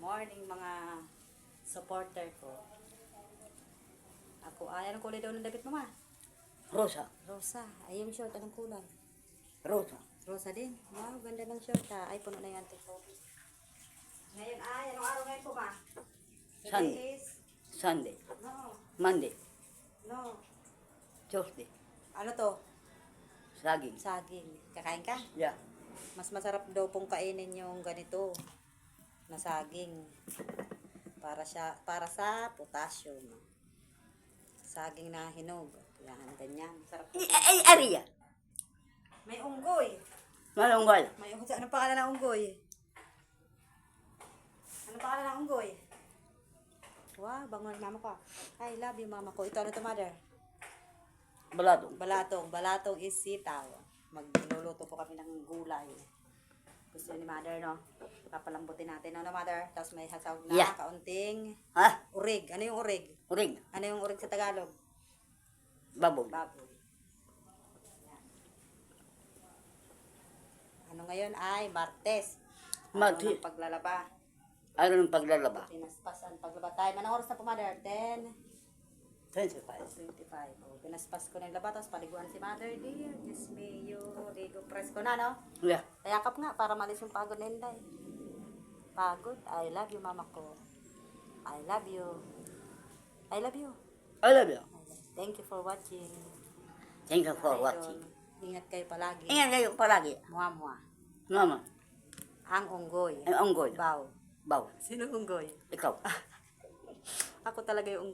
morning mga supporter ko. Ako, anong kulay daw ng damit mo, ma? Rosa. Rosa. Ay, yung short, anong kulay? Rosa. Rosa din. Wow, ganda ng short ha. Ay, puno na yan. Ngayon, anong araw ngayon po, ma? Sunday. Is... Sunday. No. Monday. No. Tuesday. Ano to? Saging. Saging. Kakain ka? Yeah. Mas masarap daw pong kainin yung ganito na saging. Para sa potassium. Saging na hinog. Yan, ganyan. Sarap po. Ay, Aria. May unggoy. Malunggol. May unggoy. Anong pangalan ng unggoy? Anong pangalan ng unggoy? Wow, bango ng mama ko. I love you, mama ko. Ito ano to, mother? Balatong. Balatong. Balatong is sitaw. Magluluto po kami ng gulay. Gusto ni mother, no? Papalambutin natin, no, mother? Tapos may hasaw na, Yeah. kaunting Ha? urig. Ano yung urig? Uring. Ano yung urig sa Tagalog? Babog. Baboy. Yan. Ano ngayon ay Martes. Martes. Ng paglalaba. Ano ng paglalaba? Pinaspasan paglaba tayo. Anong oras na po, mother? 10? 25. 25. O, pinaspas ko ng laba. Tapos paliguan si mother. Dear, Diyos mayo. Ligo press ko na, no? Yeah. Kayakap nga para malis yung pagod na Inday. Pagod? I love you, mama ko. I love you. I love you. I love you. Thank you for watching. Thank you for Idol. watching. Ingat kayo palagi. Ingat kayo palagi. Muha-muha. Mama. Ang unggoy. Ang unggoy. Baw. Baw. Sino unggoy? Ikaw. Ako talaga yung unggoy.